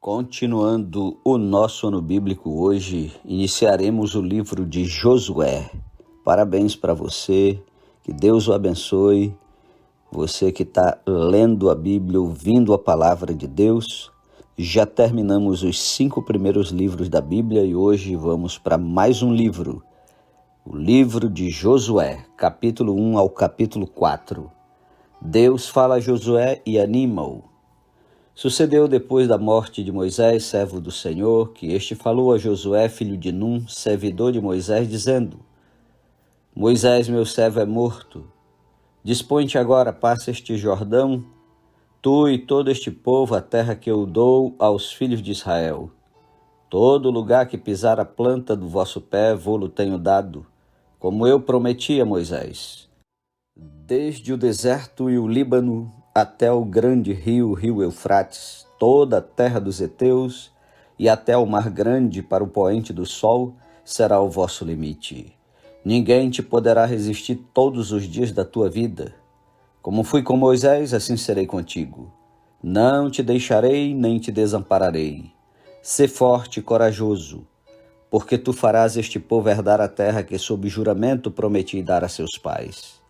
Continuando o nosso ano bíblico hoje, iniciaremos o livro de Josué. Parabéns para você, que Deus o abençoe. Você que está lendo a Bíblia, ouvindo a palavra de Deus. Já terminamos os 5 primeiros livros da Bíblia e hoje vamos para mais um livro. O livro de Josué, capítulo 1 ao capítulo 4. Deus fala a Josué e anima-o. Sucedeu depois da morte de Moisés, servo do Senhor, que este falou a Josué, filho de Num, servidor de Moisés, dizendo: Moisés, meu servo, é morto. Dispõe-te agora, passa este Jordão, tu e todo este povo, a terra que eu dou aos filhos de Israel. Todo lugar que pisar a planta do vosso pé, vô-lo tenho dado, como eu prometi a Moisés. Desde o deserto e o Líbano, até o grande rio, o rio Eufrates, toda a terra dos heteus, e até o mar grande para o poente do sol, será o vosso limite. Ninguém te poderá resistir todos os dias da tua vida. Como fui com Moisés, assim serei contigo. Não te deixarei, nem te desampararei. Sê forte e corajoso, porque tu farás este povo herdar a terra que sob juramento prometi dar a seus pais.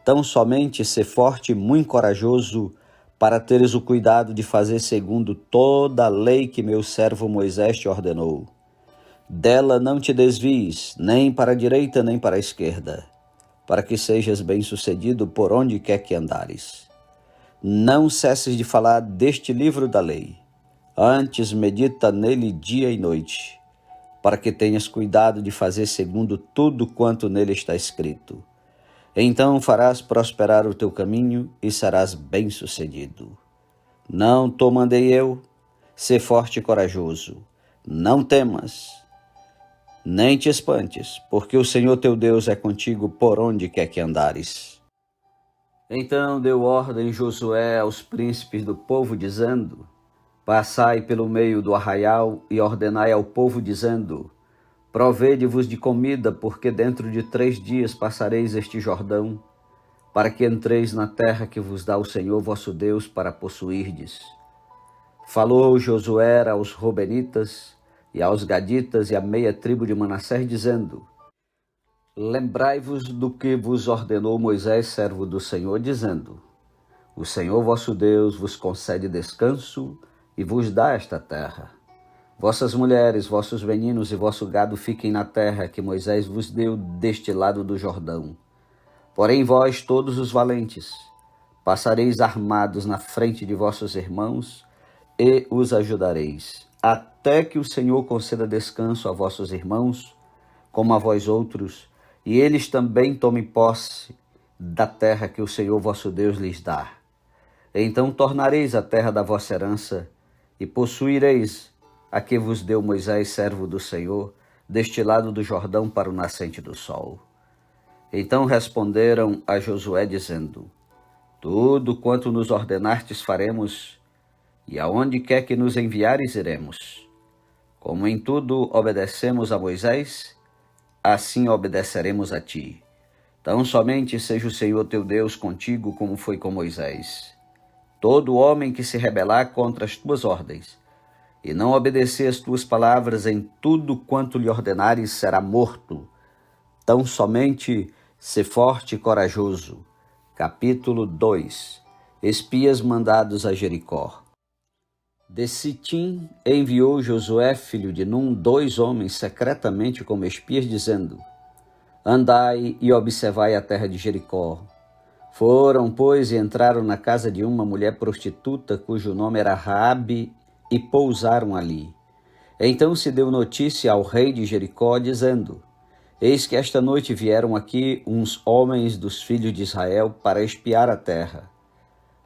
Tão somente ser forte e muito corajoso, para teres o cuidado de fazer segundo toda a lei que meu servo Moisés te ordenou. Dela não te desvies, nem para a direita nem para a esquerda, para que sejas bem-sucedido por onde quer que andares. Não cesses de falar deste livro da lei, antes medita nele dia e noite, para que tenhas cuidado de fazer segundo tudo quanto nele está escrito. Então farás prosperar o teu caminho e serás bem-sucedido. Não te mandei eu? Sê forte e corajoso. Não temas, nem te espantes, porque o Senhor teu Deus é contigo por onde quer que andares. Então deu ordem Josué aos príncipes do povo, dizendo: Passai pelo meio do arraial e ordenai ao povo, dizendo: Provede-vos de comida, porque dentro de 3 dias passareis este Jordão, para que entreis na terra que vos dá o Senhor vosso Deus para possuirdes. Falou Josué aos Robenitas e aos Gaditas e à meia tribo de Manassés, dizendo: Lembrai-vos do que vos ordenou Moisés, servo do Senhor, dizendo: O Senhor vosso Deus vos concede descanso e vos dá esta terra. Vossas mulheres, vossos meninos e vosso gado fiquem na terra que Moisés vos deu deste lado do Jordão. Porém vós, todos os valentes, passareis armados na frente de vossos irmãos e os ajudareis, até que o Senhor conceda descanso a vossos irmãos, como a vós outros, e eles também tomem posse da terra que o Senhor vosso Deus lhes dá. Então tornareis a terra da vossa herança e possuireis a que vos deu Moisés, servo do Senhor, deste lado do Jordão para o nascente do sol. Então responderam a Josué, dizendo: Tudo quanto nos ordenastes faremos, e aonde quer que nos enviares iremos. Como em tudo obedecemos a Moisés, assim obedeceremos a ti. Tão somente seja o Senhor teu Deus contigo, como foi com Moisés. Todo homem que se rebelar contra as tuas ordens, e não obedecer as tuas palavras em tudo quanto lhe ordenares, será morto. Tão somente sê forte e corajoso. Capítulo 2. Espias mandados a Jericó. De Sitim enviou Josué, filho de Num, 2 homens secretamente como espias, dizendo: Andai e observai a terra de Jericó. Foram, pois, e entraram na casa de uma mulher prostituta, cujo nome era Raabe, e pousaram ali. Então se deu notícia ao rei de Jericó, dizendo: Eis que esta noite vieram aqui uns homens dos filhos de Israel para espiar a terra.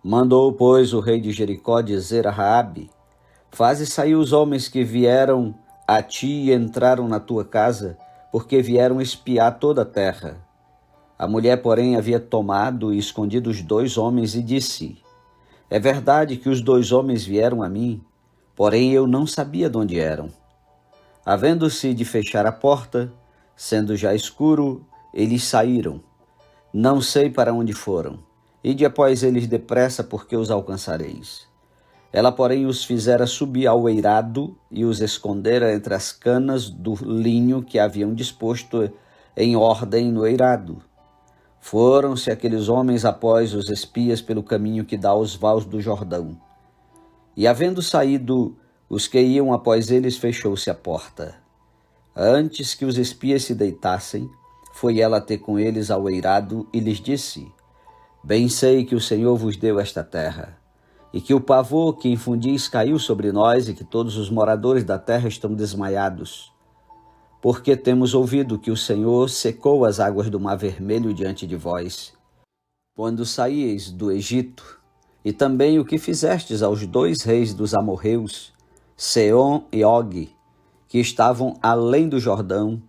Mandou, pois, o rei de Jericó dizer a Raabe: Faze sair os homens que vieram a ti e entraram na tua casa, porque vieram espiar toda a terra. A mulher, porém, havia tomado e escondido os 2 homens e disse: É verdade que os 2 homens vieram a mim, porém eu não sabia de onde eram. Havendo-se de fechar a porta, sendo já escuro, eles saíram. Não sei para onde foram. Ide após eles depressa, porque os alcançareis. Ela, porém, os fizera subir ao eirado e os escondera entre as canas do linho que haviam disposto em ordem no eirado. Foram-se aqueles homens após os espias pelo caminho que dá aos vales do Jordão. E, havendo saído os que iam após eles, fechou-se a porta. Antes que os espias se deitassem, foi ela ter com eles ao eirado e lhes disse: Bem sei que o Senhor vos deu esta terra, e que o pavor que infundis caiu sobre nós, e que todos os moradores da terra estão desmaiados. Porque temos ouvido que o Senhor secou as águas do Mar Vermelho diante de vós, quando saíeis do Egito, e também o que fizestes aos 2 reis dos amorreus, Seom e Og, que estavam além do Jordão,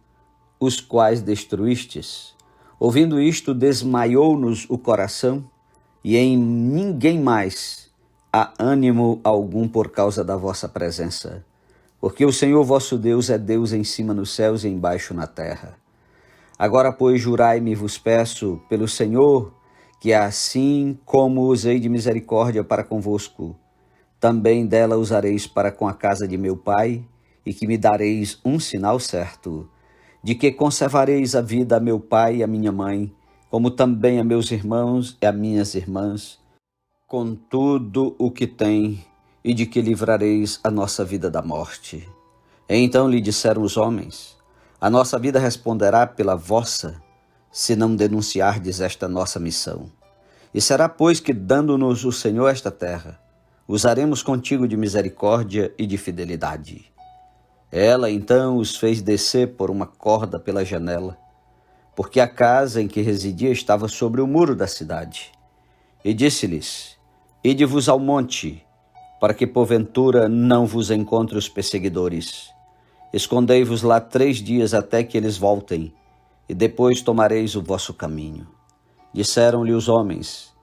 os quais destruístes. Ouvindo isto, desmaiou-nos o coração, e em ninguém mais há ânimo algum por causa da vossa presença. Porque o Senhor vosso Deus é Deus em cima nos céus e embaixo na terra. Agora, pois, jurai-me, vos peço, pelo Senhor, que assim como usei de misericórdia para convosco, também dela usareis para com a casa de meu pai, e que me dareis um sinal certo, de que conservareis a vida a meu pai e a minha mãe, como também a meus irmãos e a minhas irmãs, com tudo o que tem, e de que livrareis a nossa vida da morte. Então lhe disseram os homens: A nossa vida responderá pela vossa, se não denunciardes esta nossa missão. E será, pois, que, dando-nos o Senhor esta terra, usaremos contigo de misericórdia e de fidelidade. Ela então os fez descer por uma corda pela janela, porque a casa em que residia estava sobre o muro da cidade. E disse-lhes: Ide-vos ao monte, para que porventura não vos encontre os perseguidores. Escondei-vos lá 3 dias até que eles voltem, e depois tomareis o vosso caminho. Disseram-lhe os homens: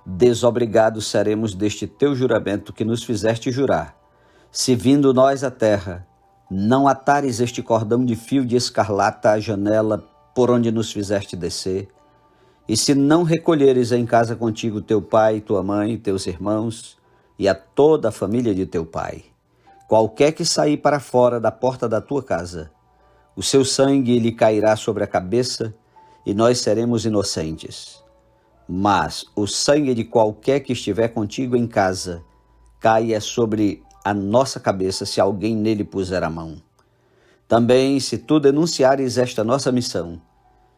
Desobrigados seremos deste teu juramento que nos fizeste jurar, se vindo nós à terra, não atares este cordão de fio de escarlata à janela por onde nos fizeste descer, e se não recolheres em casa contigo teu pai, tua mãe, teus irmãos, e a toda a família de teu pai. Qualquer que sair para fora da porta da tua casa, o seu sangue lhe cairá sobre a cabeça, e nós seremos inocentes. Mas o sangue de qualquer que estiver contigo em casa caia sobre a nossa cabeça se alguém nele puser a mão. Também, se tu denunciares esta nossa missão,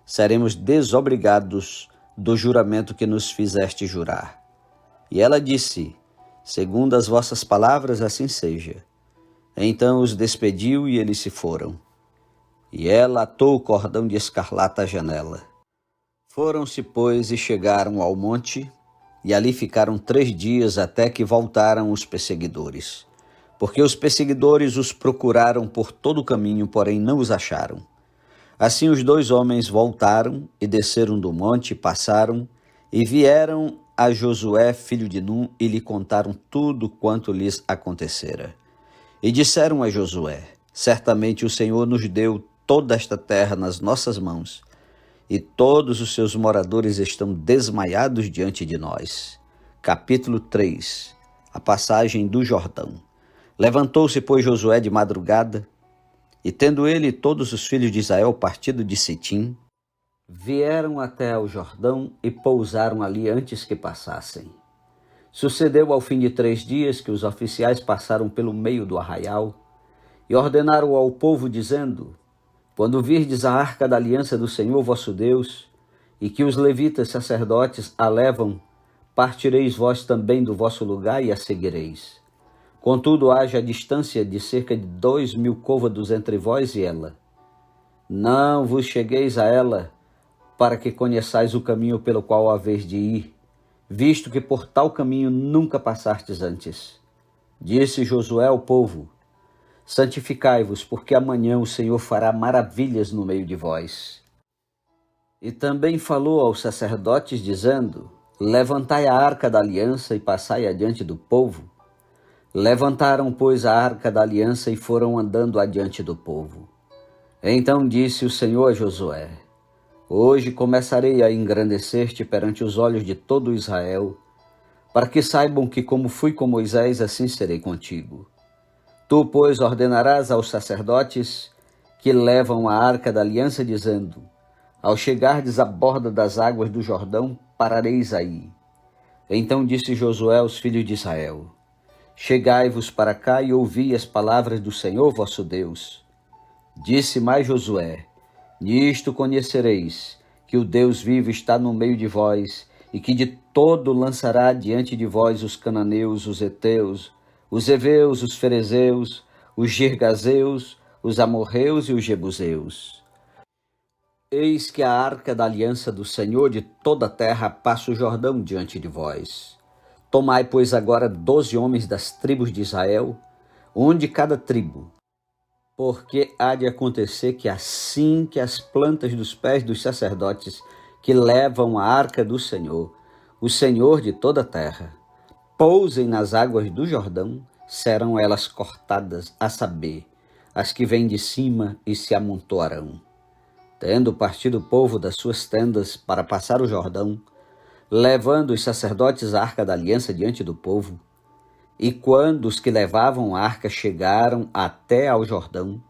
seremos desobrigados do juramento que nos fizeste jurar. E ela disse: Segundo as vossas palavras, assim seja. Então os despediu e eles se foram. E ela atou o cordão de escarlata à janela. Foram-se, pois, e chegaram ao monte, e ali ficaram 3 dias até que voltaram os perseguidores. Porque os perseguidores os procuraram por todo o caminho, porém não os acharam. Assim os 2 homens voltaram e desceram do monte, passaram, e vieram a Josué, filho de Num, e lhe contaram tudo quanto lhes acontecera. E disseram a Josué: Certamente o Senhor nos deu toda esta terra nas nossas mãos, e todos os seus moradores estão desmaiados diante de nós. Capítulo 3. A passagem do Jordão. Levantou-se, pois, Josué de madrugada, e tendo ele e todos os filhos de Israel partido de Sitim, vieram até ao Jordão e pousaram ali antes que passassem. Sucedeu ao fim de 3 dias que os oficiais passaram pelo meio do arraial e ordenaram ao povo, dizendo: Quando virdes a arca da aliança do Senhor vosso Deus, e que os levitas sacerdotes a levam, partireis vós também do vosso lugar e a seguireis. Contudo, haja a distância de cerca de 2.000 côvados entre vós e ela. Não vos chegueis a ela, para que conheçais o caminho pelo qual haveis de ir, visto que por tal caminho nunca passastes antes. Disse Josué ao povo: Santificai-vos, porque amanhã o Senhor fará maravilhas no meio de vós. E também falou aos sacerdotes, dizendo: Levantai a arca da aliança e passai adiante do povo. Levantaram, pois, a arca da aliança e foram andando adiante do povo. Então disse o Senhor a Josué: Hoje começarei a engrandecer-te perante os olhos de todo Israel, para que saibam que como fui com Moisés, assim serei contigo. Tu, pois, ordenarás aos sacerdotes que levam a arca da aliança, dizendo: ao chegardes à borda das águas do Jordão, parareis aí. Então disse Josué aos filhos de Israel: chegai-vos para cá e ouvi as palavras do Senhor vosso Deus. Disse mais Josué: nisto conhecereis que o Deus vivo está no meio de vós, e que de todo lançará diante de vós os cananeus, os heteus, os heveus, os ferezeus, os girgazeus, os amorreus e os jebuseus. Eis que a arca da aliança do Senhor de toda a terra passa o Jordão diante de vós. Tomai, pois, agora 12 homens das tribos de Israel, um de cada tribo, porque há de acontecer que assim que as plantas dos pés dos sacerdotes que levam a arca do Senhor, o Senhor de toda a terra, pousem nas águas do Jordão, serão elas cortadas, a saber, as que vêm de cima e se amontoarão. Tendo partido o povo das suas tendas para passar o Jordão, levando os sacerdotes a arca da aliança diante do povo, e quando os que levavam a arca chegaram até ao Jordão,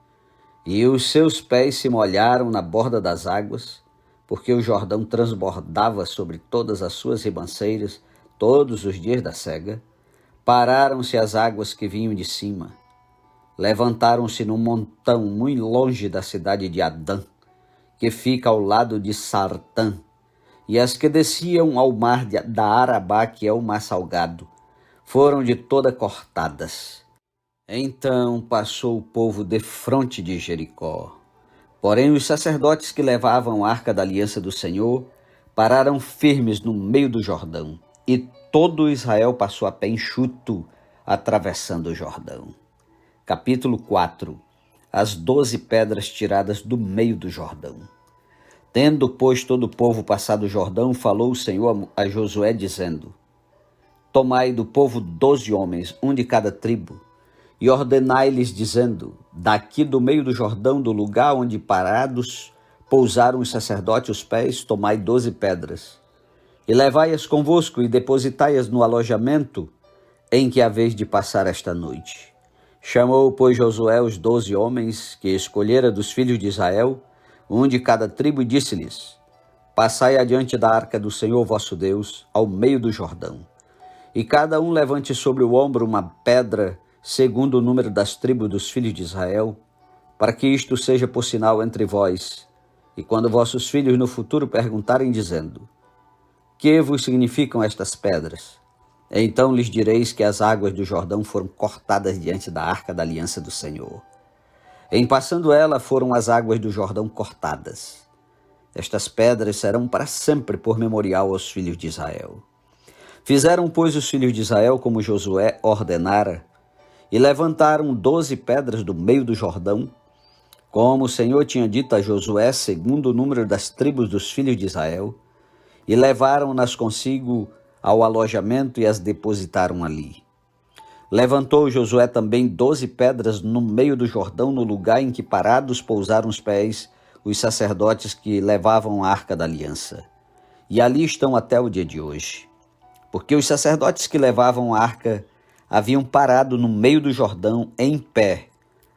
e os seus pés se molharam na borda das águas, porque o Jordão transbordava sobre todas as suas ribanceiras todos os dias da sega, pararam-se as águas que vinham de cima. Levantaram-se num montão muito longe da cidade de Adã, que fica ao lado de Sartã, e as que desciam ao mar da Arabá, que é o mar salgado, foram de toda cortadas. Então passou o povo defronte de Jericó. Porém os sacerdotes que levavam a arca da aliança do Senhor pararam firmes no meio do Jordão, e todo Israel passou a pé enxuto, atravessando o Jordão. Capítulo 4. As 12 pedras tiradas do meio do Jordão. Tendo, pois, todo o povo passado o Jordão, falou o Senhor a Josué, dizendo: tomai do povo 12 homens, um de cada tribo, e ordenai-lhes, dizendo: daqui do meio do Jordão, do lugar onde parados pousaram os sacerdotes os pés, tomai 12 pedras, e levai-as convosco, e depositai-as no alojamento em que haveis de passar esta noite. Chamou, pois, Josué os 12 homens que escolhera dos filhos de Israel, um de cada tribo, e disse-lhes: passai adiante da arca do Senhor vosso Deus, ao meio do Jordão, e cada um levante sobre o ombro uma pedra, segundo o número das tribos dos filhos de Israel, para que isto seja por sinal entre vós, e quando vossos filhos no futuro perguntarem, dizendo: que vos significam estas pedras? Então lhes direis que as águas do Jordão foram cortadas diante da arca da aliança do Senhor. Em passando ela, foram as águas do Jordão cortadas. Estas pedras serão para sempre por memorial aos filhos de Israel. Fizeram, pois, os filhos de Israel como Josué ordenara, e levantaram 12 pedras do meio do Jordão, como o Senhor tinha dito a Josué, segundo o número das tribos dos filhos de Israel, e levaram-nas consigo ao alojamento e as depositaram ali. Levantou Josué também 12 pedras no meio do Jordão, no lugar em que parados pousaram os pés os sacerdotes que levavam a arca da aliança. E ali estão até o dia de hoje. Porque os sacerdotes que levavam a arca haviam parado no meio do Jordão em pé,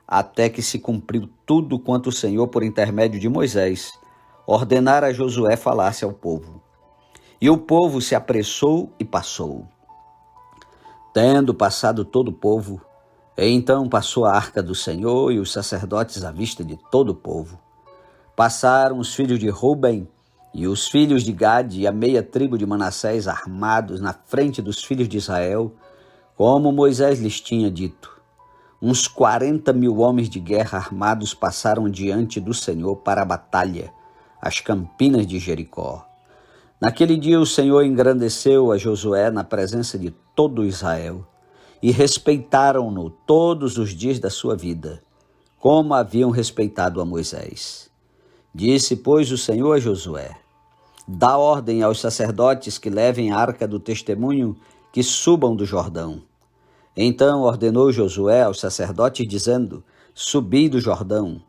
até que se cumpriu tudo quanto o Senhor, por intermédio de Moisés, ordenara a Josué falasse ao povo. E o povo se apressou e passou. Tendo passado todo o povo, então passou a arca do Senhor e os sacerdotes à vista de todo o povo. Passaram os filhos de Ruben e os filhos de Gade e a meia tribo de Manassés armados na frente dos filhos de Israel, como Moisés lhes tinha dito. Uns 40.000 homens de guerra armados passaram diante do Senhor para a batalha, às campinas de Jericó. Naquele dia o Senhor engrandeceu a Josué na presença de todo Israel, e respeitaram-no todos os dias da sua vida, como haviam respeitado a Moisés. Disse, pois, o Senhor a Josué: dá ordem aos sacerdotes que levem a arca do testemunho, que subam do Jordão. Então ordenou Josué aos sacerdotes, dizendo: subi do Jordão.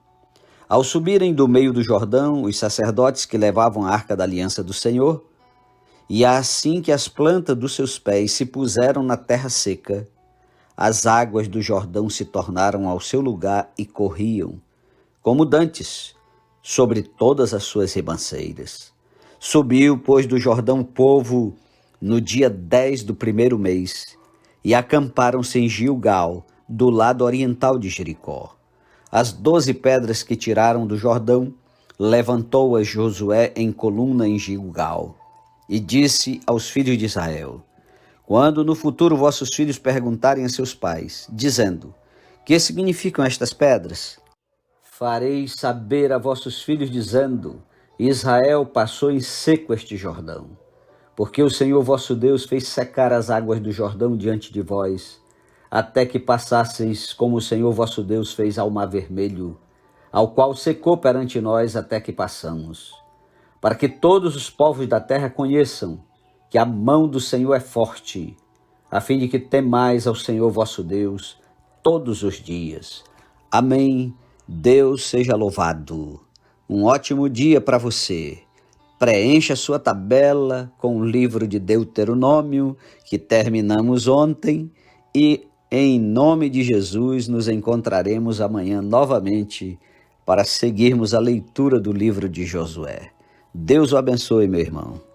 Ao subirem do meio do Jordão, os sacerdotes que levavam a arca da aliança do Senhor, E assim que as plantas dos seus pés se puseram na terra seca, as águas do Jordão se tornaram ao seu lugar e corriam, como dantes, sobre todas as suas ribanceiras. Subiu, pois, do Jordão o povo no dia 10 do primeiro mês, e acamparam-se em Gilgal, do lado oriental de Jericó. As 12 pedras que tiraram do Jordão, levantou-as Josué em coluna em Gilgal, e disse aos filhos de Israel: quando no futuro vossos filhos perguntarem a seus pais, dizendo: que significam estas pedras? Fareis saber a vossos filhos, dizendo: Israel passou em seco este Jordão, porque o Senhor vosso Deus fez secar as águas do Jordão diante de vós, até que passasseis como o Senhor vosso Deus fez ao Mar Vermelho, ao qual secou perante nós até que passamos, para que todos os povos da terra conheçam que a mão do Senhor é forte, a fim de que temais ao Senhor vosso Deus todos os dias. Amém. Deus seja louvado. Um ótimo dia para você. Preencha sua tabela com o livro de Deuteronômio, que terminamos ontem, e em nome de Jesus nos encontraremos amanhã novamente para seguirmos a leitura do livro de Josué. Deus o abençoe, meu irmão.